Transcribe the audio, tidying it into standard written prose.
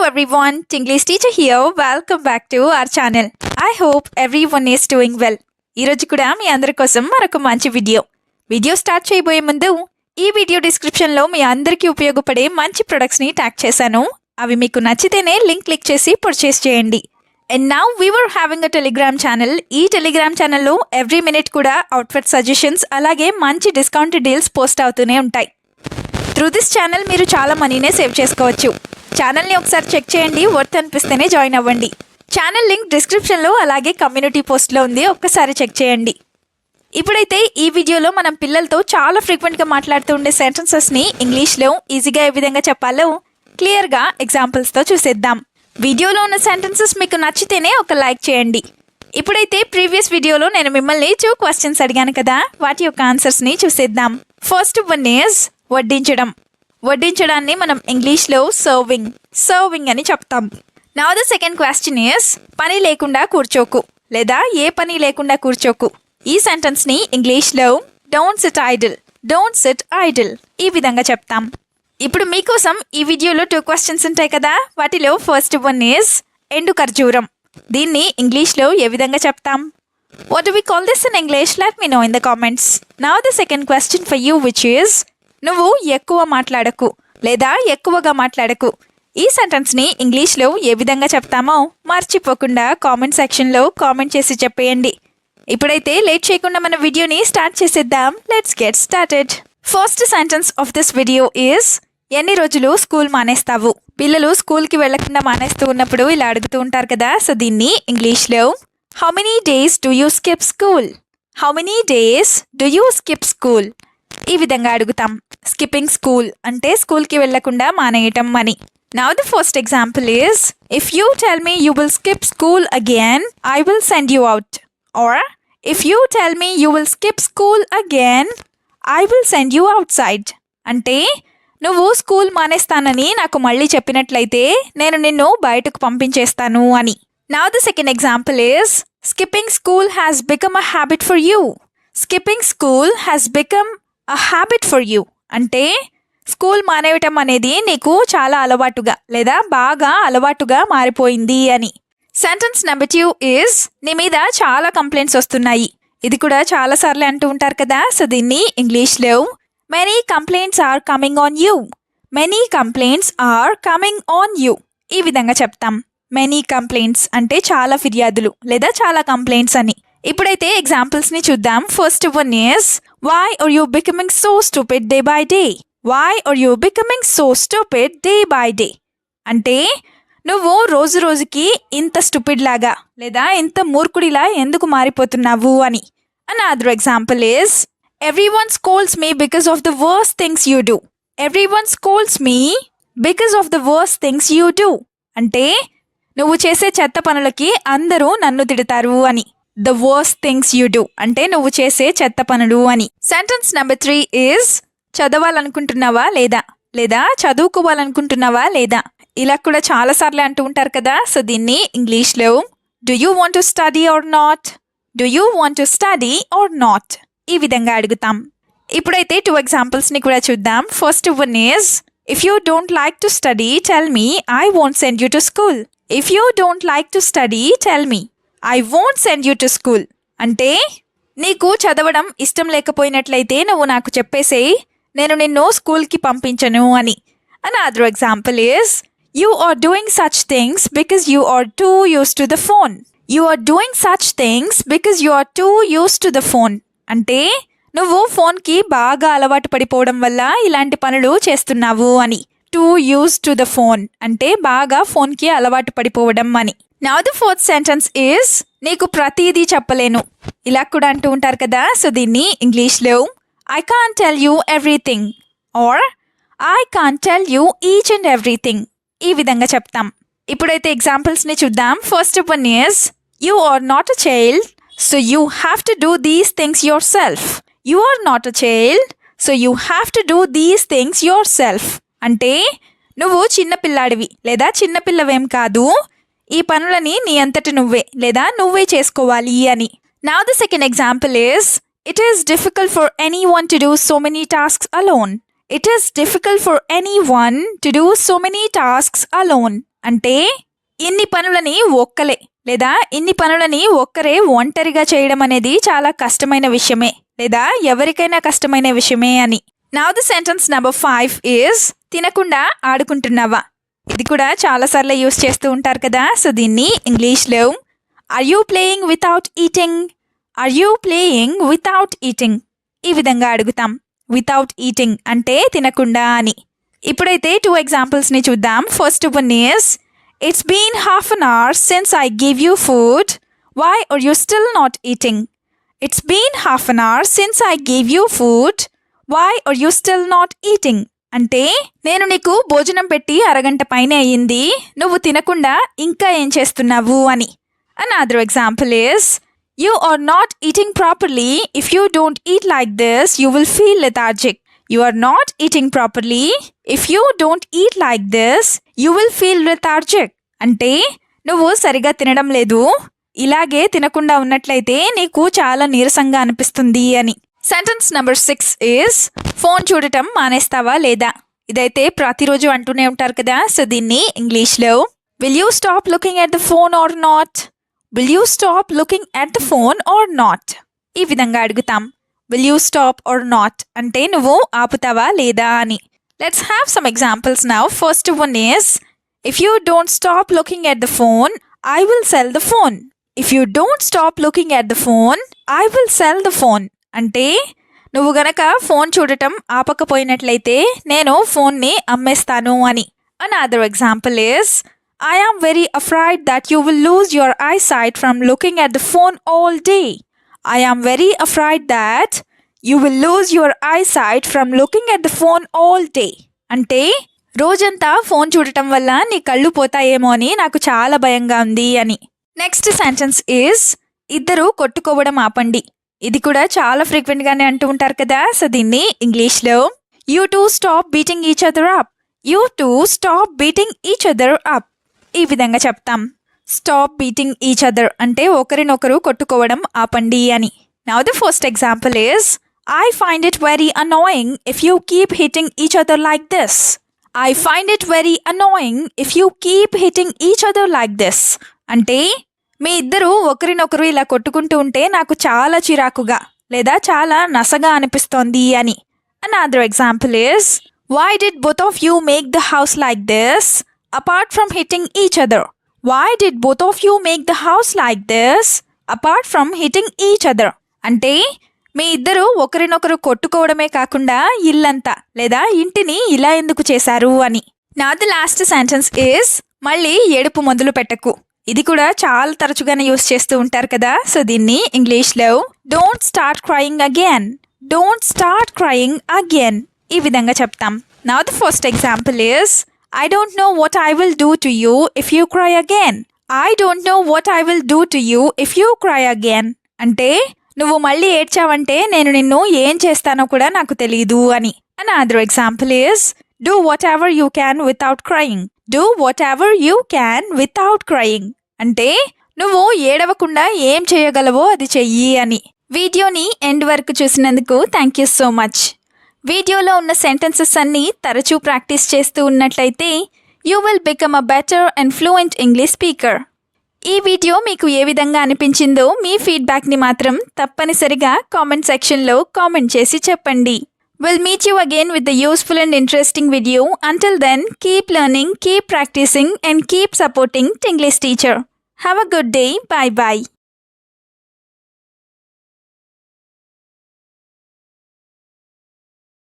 everyone, Tinglish teacher here. Welcome back to our channel. I hope everyone is doing well. ఈరోజు కూడా మీ అందరి కోసం మరొక మంచి వీడియో స్టార్ట్ చేయబోయే ముందు ఈ వీడియో డిస్క్రిప్షన్లో మీ అందరికీ ఉపయోగపడే మంచి ప్రొడక్ట్స్ని ట్యాగ్ చేశాను. అవి మీకు నచ్చితేనే లింక్ క్లిక్ చేసి పర్చేస్ చేయండి. And now we were having a Telegram channel. ఈ టెలిగ్రామ్ ఛానల్లో ఎవ్రీ మినిట్ కూడా అవుట్ఫిట్ సజెషన్స్ అలాగే మంచి డిస్కౌంట్ డీల్స్ పోస్ట్ అవుతూనే ఉంటాయి. త్రూ దిస్ ఛానల్ మీరు చాలా మనీనే సేవ్ చేసుకోవచ్చు. ఛానల్ని ఒకసారి చెక్ చేయండి, వర్త్ అనిపిస్తేనే జాయిన్ అవ్వండి. ఛానల్ లింక్ డిస్క్రిప్షన్లో అలాగే కమ్యూనిటీ పోస్ట్లో ఉంది, ఒక్కసారి చెక్ చేయండి. ఇప్పుడైతే ఈ వీడియోలో మనం పిల్లలతో చాలా ఫ్రీక్వెంట్గా మాట్లాడుతూ ఉండే సెంటెన్సెస్ని ఇంగ్లీష్లో ఈజీగా ఏ విధంగా చెప్పాలో క్లియర్గా ఎగ్జాంపుల్స్తో చూసేద్దాం. వీడియోలో ఉన్న సెంటెన్సెస్ మీకు నచ్చితేనే ఒక లైక్ చేయండి. ఇప్పుడైతే ప్రీవియస్ వీడియోలో నేను మిమ్మల్ని 2 క్వశ్చన్స్ అడిగాను కదా, వాటి యొక్క ఆన్సర్స్ని చూసేద్దాం. ఫస్ట్ వన్ ఈజ్ వడ్డించడం. వడ్డించడాన్ని మనం ఇంగ్లీష్లో సర్వింగ్ అని చెప్తాం. Now the second question is పని లేకుండా కూర్చోకు లేదా ఏ పని లేకుండా కూర్చోకు. ఈ సెంటెన్స్ని ఇంగ్లీష్లో డోంట్ సిట్ ఐడిల్ ఈ విధంగా చెప్తాం. ఇప్పుడు మీకోసం ఈ వీడియోలో 2 క్వశ్చన్స్ ఉంటాయి కదా, వాటిలో ఫస్ట్ వన్ ఈజ్ ఎండు ఖర్జూరం. దీన్ని ఇంగ్లీష్లో ఏ విధంగా చెప్తాం? What do we call this in English? Let me know in the comments. Now the second question for you, which is నువ్వు ఎక్కువ మాట్లాడకు లేదా ఎక్కువగా మాట్లాడకు. ఈ సెంటెన్స్ని ఇంగ్లీష్లో ఏ విధంగా చెప్తామో మర్చిపోకుండా కామెంట్ సెక్షన్లో కామెంట్ చేసి చెప్పేయండి. ఇప్పుడైతే లేట్ చేయకుండా మన వీడియోని స్టార్ట్ చేసేద్దాం. Let's get started. First sentence of this video is ఎన్ని రోజులు స్కూల్ మానేస్తావు. పిల్లలు స్కూల్కి వెళ్లకుండా మానేస్తూ ఉన్నప్పుడు ఇలా అడుగుతూ ఉంటారు కదా, సో దీన్ని ఇంగ్లీష్లో how many days do you skip school? How many days do you skip school? ఈ విధంగా అడుగుతాం. స్కిప్పింగ్ స్కూల్ అంటే స్కూల్కి వెళ్లకుండా మానేయటం అని. Now the first example is if you tell me you will skip school again I will send you out. Or if you tell me you will skip school again I will send you outside. అంటే నువ్వు school మానేస్తానని నాకు మళ్ళీ చెప్పినట్లయితే నేను నిన్ను బయటకు పంపించేస్తాను అని. Now the second example is skipping school has become a habit for you. Skipping school has become a habit for you అంటే స్కూల్ మానేయటం అనేది నీకు చాలా అలవాటుగా లేదా బాగా అలవాటుగా మారిపోయింది అని. సెంటెన్స్ నెంబర్ 2 ఈజ్ నీ మీద చాలా కంప్లైంట్స్ వస్తున్నాయి. ఇది కూడా చాలా సార్లు అంటూ ఉంటారు కదా, సో దీన్ని ఇంగ్లీష్లో many complaints are coming on you. Many complaints are coming on you ఈ విధంగా చెప్తాం. మెనీ కంప్లైంట్స్ అంటే చాలా ఫిర్యాదులు లేదా చాలా కంప్లైంట్స్ అని. ఇప్పుడైతే ఎగ్జాంపుల్స్ని చూద్దాం. First one is why are you becoming so stupid day by day. Why are you becoming so stupid day by day అంటే నువ్వు రోజు రోజుకి ఇంత స్టూపిడ్ లాగా లేదా ఇంత మూర్ఖుడిలా ఎందుకు మారిపోతున్నావు అని. Another example is everyone scolds me because of the worst things you do. Everyone scolds me because of the worst things you do అంటే నువ్వు చేసే చెత్త పనులకి అందరూ నన్ను తిడతారు అని. The worst things you do అంటే నువ్వు చేసే చెత్త పనులు అని. సెంటెన్స్ నెంబర్ 3 ఈజ్ చదవాలనుకుంటున్నావా లేదా లేదా చదువుకోవాలనుకుంటున్నావా లేదా. ఇలా కూడా చాలా సార్లు అంటూ ఉంటారు కదా, సో దీన్ని ఇంగ్లీష్లో do you want to study or not. Do you want to study or not ఈ విధంగా అడుగుతాం. ఇప్పుడైతే 2 ఎగ్జాంపుల్స్ని కూడా చూద్దాం. First one is if you don't like to study tell me I won't send you to school. If you don't like to study tell me I won't send you to school అంటే నీకు చదవడం ఇష్టం లేకపోయినట్లయితే నువ్వు నాకు చెప్పేసేయ్, నేను నిన్ను స్కూల్కి పంపించను అని. Another example is you are doing such things because you are too used to the phone. You are doing such things because you are too used to the phone అంటే నువ్వు ఫోన్కి బాగా అలవాటు పడిపోవడం వల్ల ఇలాంటి పనులు చేస్తున్నావు అని. Two used to the phone అంటే బాగా ఫోన్కి అలవాటు పడిపోవడం అని. Now the fourth sentence is నీకు ప్రతిదీ చెప్పలేను. ఇలా కూడా అంటూ ఉంటారు కదా, సో దీన్ని ఇంగ్లీష్లో I can't tell you everything or I can't tell you each and everything ఈ విధంగా చెప్తాం. ఇప్పుడైతే ఎగ్జాంపుల్స్ని చూద్దాం. First one is you are not a child so you have to do these things yourself. You are not a child so you have to do these things yourself అంటే నువ్వు చిన్నపిల్లాడివి లేదా చిన్నపిల్లవేం కాదు, ఈ పనులని నీ అంతటి నువ్వే లేదా నువ్వే చేసుకోవాలి అని. Now the second example is it is difficult for any one to do so many tasks alone. It is difficult for anyone to do so many tasks alone. అంటే ఇన్ని పనులని ఇన్ని పనులని ఒక్కరే ఒంటరిగా చేయడం అనేది చాలా కష్టమైన విషయమే, లేదా ఎవరికైనా కష్టమైన విషయమే అని. Now the sentence number 5 is తినకుండా ఆడుకుంటున్నావా. ఇది కూడా చాలాసార్లు యూస్ చేస్తూ ఉంటారు కదా. సో దీన్ని ఇంగ్లీష్లో are you playing without eating, are you playing without eating ఈ విధంగా అడుగుతాం. వితౌట్ ఈటింగ్ అంటే తినకుండా అని. ఇప్పుడైతే 2 ఎగ్జాంపుల్స్ని చూద్దాం. First one is it's been half an hour since I give you food, why are you still not eating. It's been half an hour since I give you food, why are you still not eating. అంటే నేను నీకు భోజనం పెట్టి అరగంట పైనే అయ్యింది, నువ్వు తినకుండా ఇంకా ఏం చేస్తున్నావు అని. Another example is you are not eating properly. If you don't eat like this, you will feel lethargic. You are not eating properly. If you don't eat like this, you will feel lethargic. అంటే నువ్వు సరిగా తినడం లేదు, ఇలాగే తినకుండా ఉన్నట్లయితే నీకు చాలా నీరసంగా అనిపిస్తుంది అని. సెంటెన్స్ నెంబర్ 6 ఈస్ ఫోన్ చూడటం మానేస్తావా లేదా. ఇదైతే ప్రతిరోజు అంటూనే ఉంటారు కదా. సో దీన్ని ఇంగ్లీష్లో will you stop looking at the phone or not, will you stop looking at the phone or not ఈ విధంగా అడుగుతాం. Will you stop or not అంటే నువ్వు ఆపుతావా లేదా అని. Let's have some examples now. First one is if you don't stop looking at the phone, I will sell the phone. If you don't stop looking at the phone, I will sell the phone. అంటే నువ్వు గనక phone చూడటం ఆపకపోయినట్లయితే నేను ఫోన్ని అమ్మేస్తాను అని. Another example is I am very afraid that you will lose your eyesight from looking at the phone all day. I am very afraid that you will lose your eyesight from looking at the phone all day. అంటే రోజంతా phone చూడటం వల్ల నీ కళ్ళు పోతాయేమో అని నాకు చాలా భయంగా ఉంది అని. నెక్స్ట్ సెంటెన్స్ ఈజ్ ఇద్దరు కొట్టుకోవడం ఆపండి. ఇది కూడా చాలా ఫ్రీక్వెంట్గానే అంటూ ఉంటారు కదా. సో దీన్ని ఇంగ్లీష్లో you two stop beating each other up, you two stop beating each other up ఈ విధంగా చెప్తాం. స్టాప్ బీటింగ్ ఈచ్ అదర్ అంటే ఒకరినొకరు కొట్టుకోవడం ఆపండి అని. Now the first example is I find it very annoying if you keep hitting each other like this. I find it very annoying if you keep hitting each other like this. అంటే మీ ఇద్దరు ఒకరినొకరు ఇలా కొట్టుకుంటూ ఉంటే నాకు చాలా చిరాకుగా లేదా చాలా నసగా అనిపిస్తోంది అని. Another example is why did both of you make the house like this apart from hitting each other. Why did both of you make the house like this apart from hitting each other. అంటే మీ ఇద్దరు ఒకరినొకరు కొట్టుకోవడమే కాకుండా ఇల్లంతా లేదా ఇంటిని ఇలా ఎందుకు చేశారు అని. Now the last sentence is మళ్ళీ ఏడుపు మొదలు పెట్టకు. ఇది కూడా చాలా తరచుగానే యూస్ చేస్తూ ఉంటారు కదా. సో దీన్ని ఇంగ్లీష్లో don't start crying again, don't start crying again ఈ విధంగా చెప్తాం. Now the first example is I don't know what I will do to you if you cry again. I don't know what I will do to you if you cry again. అంటే నువ్వు మళ్ళీ ఏడ్చావంటే నేను నిన్ను ఏం చేస్తానో కూడా నాకు తెలియదు అని. Another example is do whatever you can without crying. Do whatever you can without crying. అంటే నువ్వు ఏడవకుండా ఏం చేయగలవో అది చెయ్యి అని. వీడియోని ఎండ్ వరకు చూసినందుకు థ్యాంక్ యూ సో మచ్. వీడియోలో ఉన్న సెంటెన్సెస్ అన్నీ తరచూ ప్రాక్టీస్ చేస్తూ ఉన్నట్లయితే you will become a better and fluent English speaker. ఈ వీడియో మీకు ఏ విధంగా అనిపించిందో మీ ఫీడ్బ్యాక్ని మాత్రం తప్పనిసరిగా కామెంట్ సెక్షన్లో కామెంట్ చేసి చెప్పండి. We'll meet you again with the useful and interesting video. Until then, keep learning, keep practicing and keep supporting Tinglish Teacher. Have a good day. Bye bye.